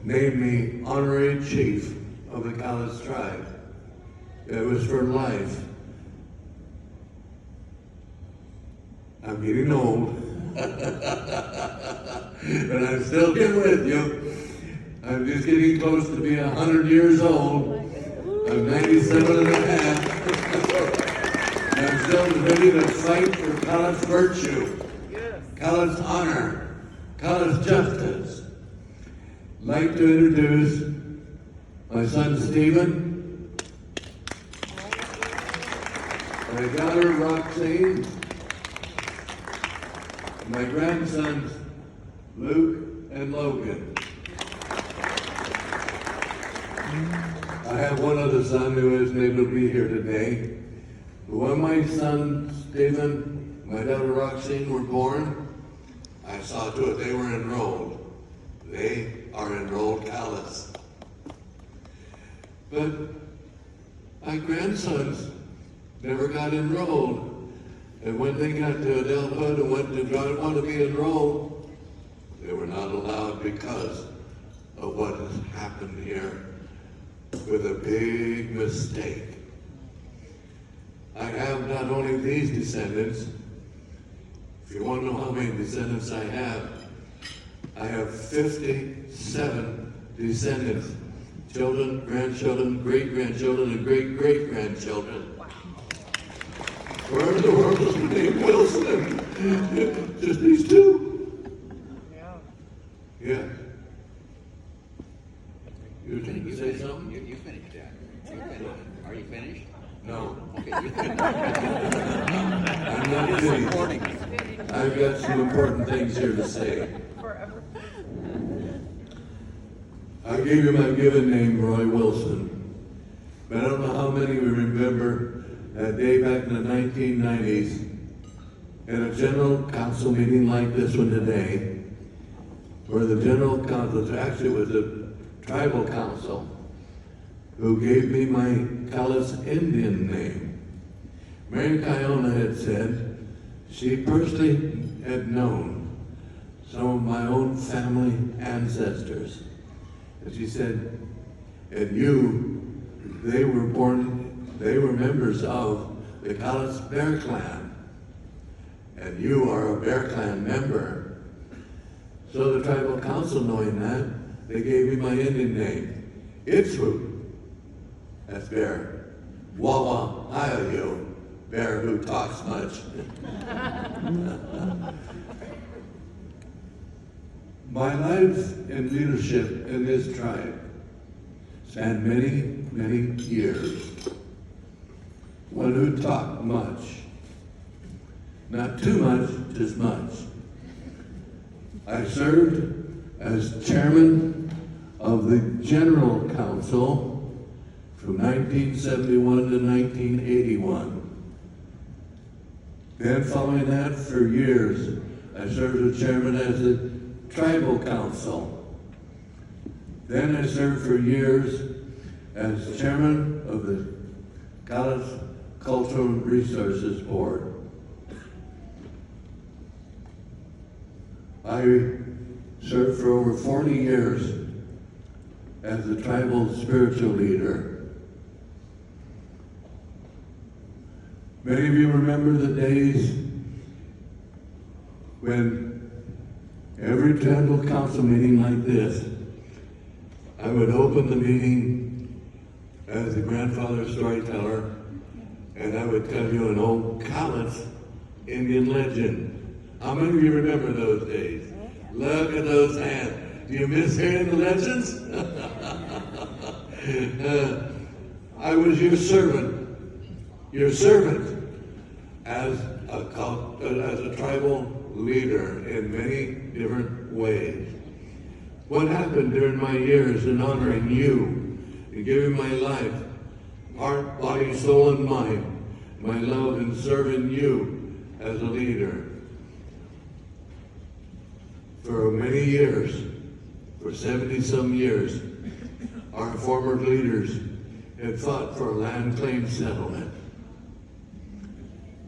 named me honorary chief of the Cowlitz tribe. It was for life. I'm getting old, but I'm still here with you. I'm just getting close to being 100 years old. I'm 97 and a half. And I'm still ready to fight for Cowlitz virtue, Cowlitz honor, Cowlitz justice. I'd like to introduce my son Stephen, my daughter Roxanne, my grandsons Luke and Logan. I have one other son who isn't able to be here today. But when my son Stephen, my daughter Roxanne were born, I saw to it they were enrolled. They are enrolled Cowlitz. But my grandsons never got enrolled. And when they got to adulthood and want to be enrolled, they were not allowed because of what has happened here with a big mistake. I have not only these descendants. If you want to know how many descendants I have 57 descendants. Children, grandchildren, great-grandchildren, and great-great-grandchildren. Wow. Where in the world is the name Wilson? Just these two? Yeah. Yeah. You think you say something? You finished that. You finished. Are you finished? No. Okay, you finished. I'm not finished. I've got some important things here to say. I gave you my given name, Roy Wilson. But I don't know how many we remember that day back in the 1990s at a general council meeting like this one today, where the general council, actually it was a tribal council, who gave me my Cowlitz Indian name. Mary Kiona had said she personally had known some of my own family ancestors. And she said, and they were members of the Cowlitz Bear Clan. And you are a Bear Clan member. So the tribal council, knowing that, they gave me my Indian name. Itzwoot. That's bear. Wawa Hiayu, bear who talks much. My life in leadership in this tribe spanned many, many years. One who talked much. Not too much, just much. I served as chairman of the General Council from 1971 to 1981. Then following that for years, I served as chairman as the Tribal Council. Then I served for years as chairman of the Cowlitz Cultural Resources Board. I served for over 40 years as the tribal spiritual leader. Many of you remember the days when every tribal council meeting like this, I would open the meeting as the grandfather storyteller, and I would tell you an old Cowlitz Indian legend. How many of you remember those days? Look at those hands. Do you miss hearing the legends? I was your servant as a tribal leader in many different ways. What happened during my years in honoring you and giving my life, heart, body, soul, and mind, my love in serving you as a leader? For many years, for 70-some years, our former leaders had fought for a land claim settlement.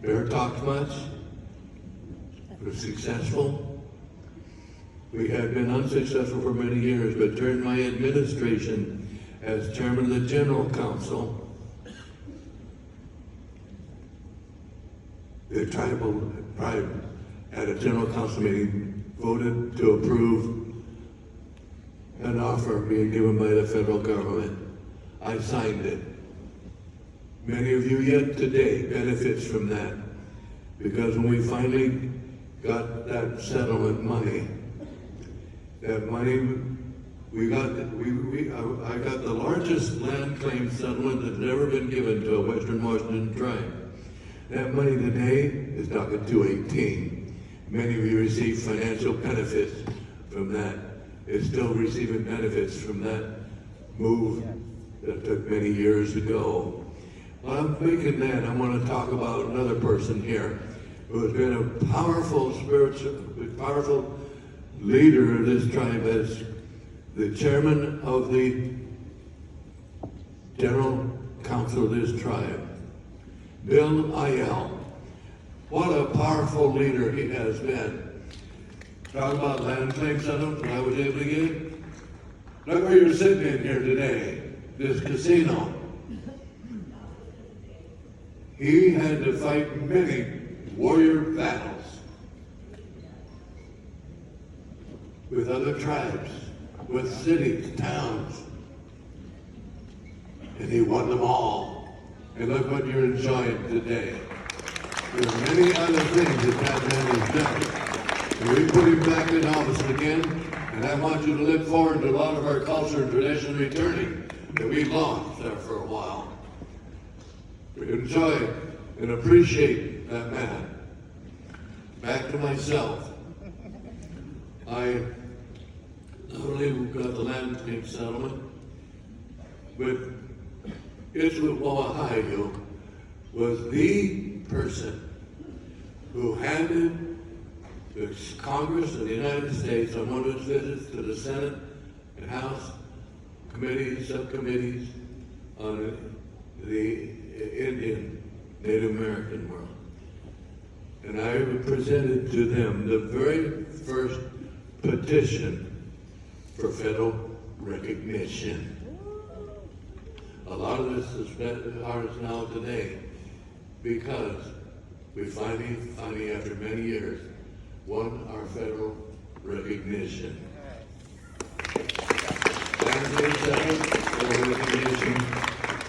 Bear talked much, was successful. We had been unsuccessful for many years, but during my administration as chairman of the General Council, the tribe at a General Council meeting voted to approve an offer being given by the federal government. I signed it. Many of you yet today benefits from that, because when we finally got that settlement money, I got the largest land claim settlement that's ever been given to a Western Washington tribe. That money today is docket 218. Many of you receive financial benefits from that. It's still receiving benefits from that move that took many years ago. While I'm thinking that, I want to talk about another person here who has been a powerful leader of this tribe as the chairman of the General Council of this tribe, Bill Ayel. What a powerful leader he has been. Talk about land claim settlement that I was able to get. Look where you're sitting in here today, this casino. He had to fight many warrior battles with other tribes, with cities, towns, and he won them all. And look what you're enjoying today. There are many other things that man has done. And we put him back in office again, and I want you to look forward to a lot of our culture and tradition returning that we lost there for a while. We enjoy and appreciate that man. Back to myself. I not only got the land claim settlement, but Issaquah was the person who handed the Congress of the United States on one of its visits to the Senate and House committees, subcommittees on the Indian, Native American world. And I presented to them the very first petition for federal recognition. A lot of this is ours now today because we finally, after many years, won our federal recognition.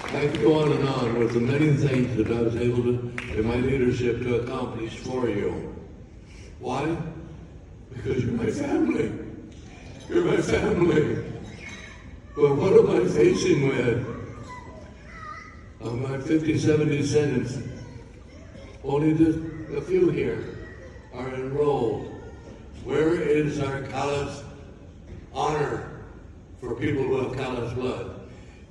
I could go on and on with the many things that I was able to, in my leadership, to accomplish for you. Why? Because you're my family. You're my family. But what am I facing with? Of my 57 descendants, only just a few here are enrolled. Where is our callous honor for people who have callous blood?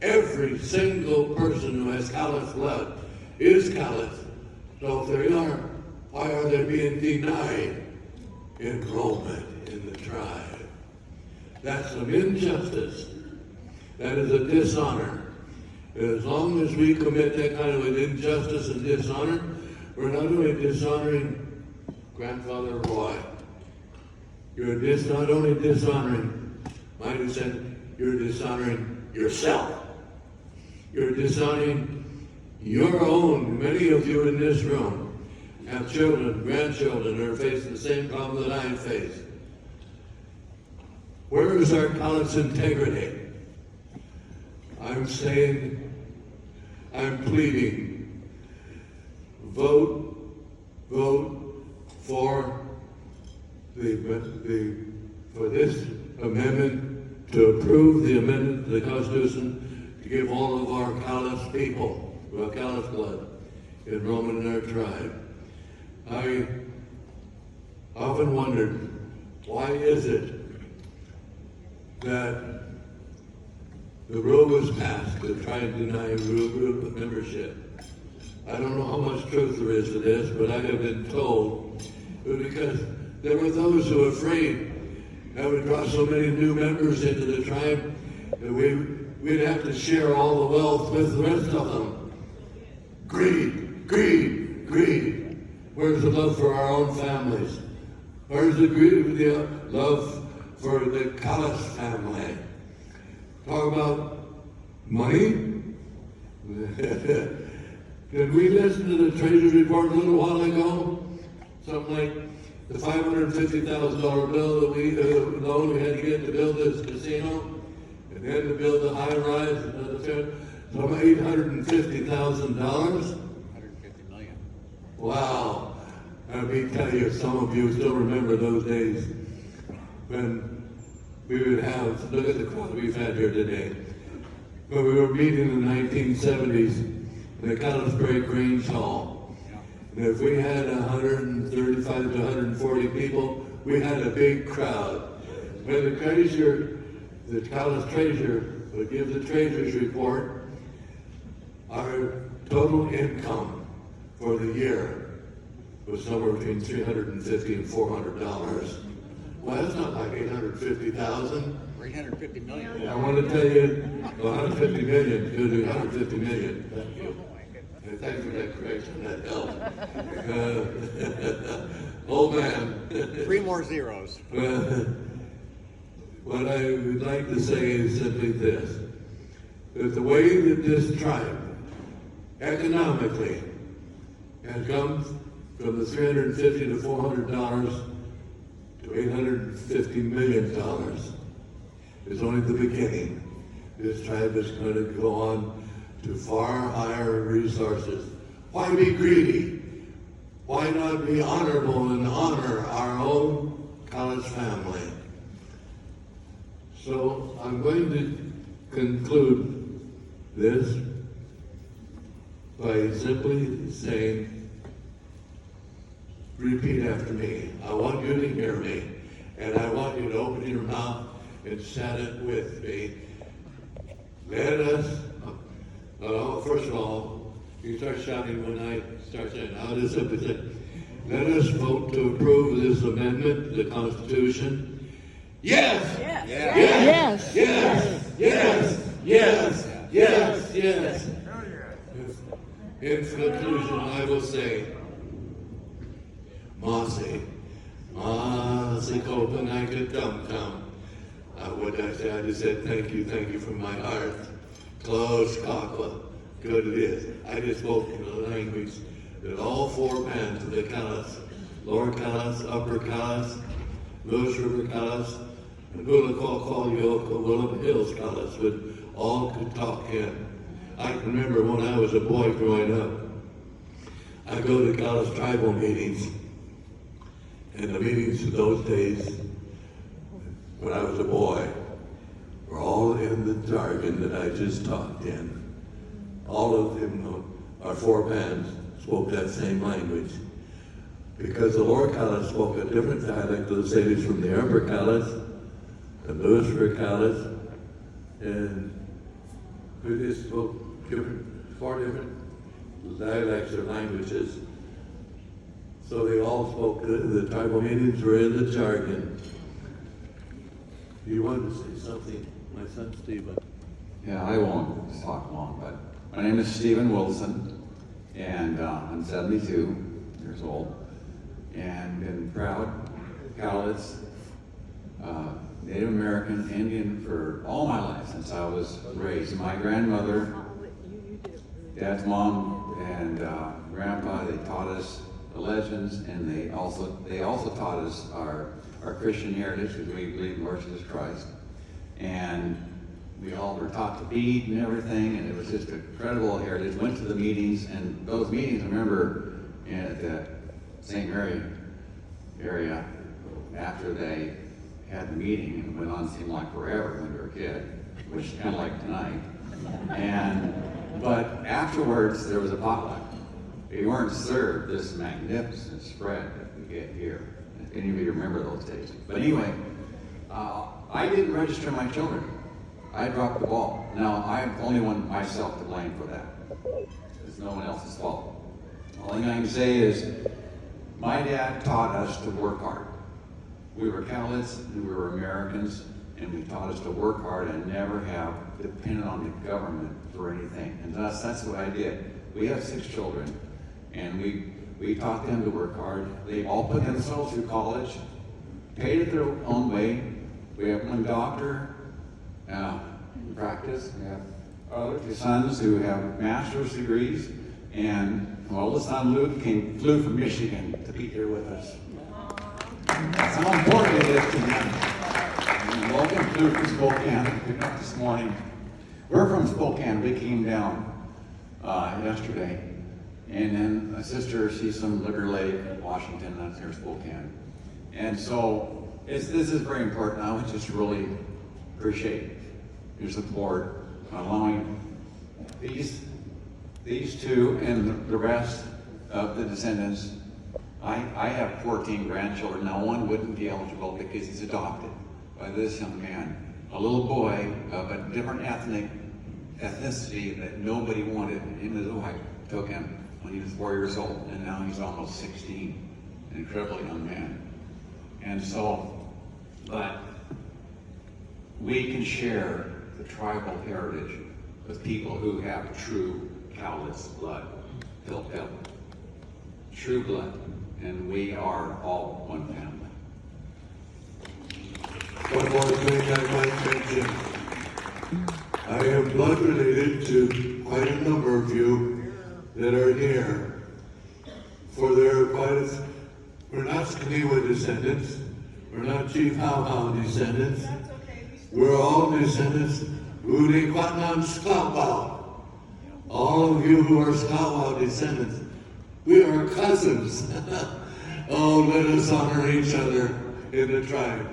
Every single person who has callous blood is callous. So if they are, why are they being denied enrollment in the tribe? That's an injustice. That is a dishonor. And as long as we commit that kind of an injustice and dishonor, we're not only dishonoring Grandfather Roy, you're not only dishonoring my descendant, you're dishonoring yourself. You're dishonoring your own. Many of you in this room have children, grandchildren, that are facing the same problem that I face. Where is our callous integrity? I'm saying, I'm pleading, vote for this amendment to approve the amendment to the Constitution to give all of our callous people who have callous blood enrollment in our tribe. I often wondered, why is it that the rule was passed to try and deny group membership? I don't know how much truth there is to this, but I have been told it was because there were those who were afraid that would draw so many new members into the tribe that we'd have to share all the wealth with the rest of them. Greed, greed, greed. Where's the love for our own families? Where's the greed, the love for the Callis family. Talk about money. Did we listen to the Treasury report a little while ago? Something like the $550,000 bill that loan we had to get to build this casino, and then to build the high rise, some $850,000. 150 million. Wow. Let me tell you, some of you still remember those days when we would have, look at the crowd we've had here today. When we were meeting in the 1970s in the Callisbury Grange Hall. And if we had 135 to 140 people, we had a big crowd. When the treasurer, the Callis treasurer, would give the treasurer's report, our total income for the year was somewhere between $350 and $400. Well, that's not like 850,000. 350 million. I want to tell you, 150 million, good, 150 million. Thank you. And thanks for that correction, that helped. Old man. 3 more zeros. What I would like to say is simply this, that the way that this tribe economically has come from the $350 to $400 to $850 million is only the beginning. This tribe is going to go on to far higher resources. Why be greedy? Why not be honorable and honor our own Callis family? So I'm going to conclude this by simply saying, repeat after me. I want you to hear me, and I want you to open your mouth and say it with me. Let us, first of all, you start shouting when I start saying, I'll just simply say, let us vote to approve this amendment to the Constitution. Yes! Yes. Yeah. Yes! Yes! Yes! Yes! Yes! Yes! In conclusion, I will say, Masi Kopanaka Tum Tum. What I say, I just said thank you from my heart. Close Kakwa. Good it is. I just spoke in the language that all 4 bands of the Callis, Lower Callis, Upper Callis, Lewis River Callis, and Hula Kol Yoko, Willem Hills Callis would all could talk in. I can remember when I was a boy growing up, I go to Callis tribal meetings, and the meetings of those days, when I was a boy, were all in the jargon that I just talked in. All of them, our 4 bands, spoke that same language. Because the Lower Callis spoke a different dialect of the cities from the Upper Callis, the Lewis River Callis, and we just spoke 4 different dialects or languages. So they all spoke, the tribal meetings were in the jargon. You wanted to say something, my son Stephen? Yeah, I won't talk long, but my name is Stephen Wilson, and I'm 72 years old, and been proud Cowlitz, Native American, Indian for all my life since I was raised. My grandmother, Dad's mom, and Grandpa, they taught us the legends, and they also taught us our Christian heritage, because we believe in Lord Jesus Christ. And we all were taught to bead and everything, and it was just an incredible heritage. Went to the meetings, and those meetings, I remember at the St. Mary area, after they had the meeting, it went on seemed like forever when you were a kid, which is kind of like tonight. But afterwards, there was a potluck. We weren't served this magnificent spread that we get here. If any of you remember those days. But anyway, I didn't register my children. I dropped the ball. Now, I'm the only one myself to blame for that. It's no one else's fault. The only thing I can say is, my dad taught us to work hard. We were Cowlitz and we were Americans, and we taught us to work hard and never have depended on the government for anything. And thus, that's what I did. We have 6 children, and we taught them to work hard. They all put themselves through college, paid it their own way, We have one doctor in practice. We have other two sons who have master's degrees. And my oldest son, Luke, flew from Michigan to be here with us. That's how important it is to him. And Logan flew from Spokane, picked up this morning. We're from Spokane. We came down yesterday. And then my sister, she's from Liquor Lake, Washington, that's near Spokane. And so this is very important. I would just really appreciate your support on allowing these two and the rest of the descendants. I have 14 grandchildren. Now one wouldn't be eligible because he's adopted by this young man, a little boy of a different ethnicity that nobody wanted. Him and his wife took him when he was 4 years old, and now he's almost 16, an incredibly young man. And so, but we can share the tribal heritage with people who have true Cowlitz blood, Pilpil, true blood, and we are all one family. One more thing I might mention. I am blood related to quite a number of you that are here. For there are we're not Skaniwa descendants. We're not Chief How How descendants. We're all descendants Udi Kwatnan Skawau. All of you who are Skawau descendants, we are cousins. Oh, let us honor each other in the tribe.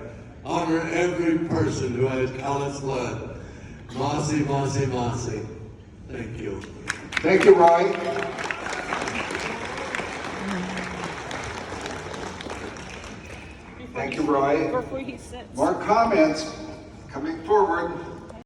Honor every person who has Cowlitz blood. Masi, Masi, Masi. Thank you. Thank you, Roy. Thank you, Roy. Before he sits. More comments coming forward.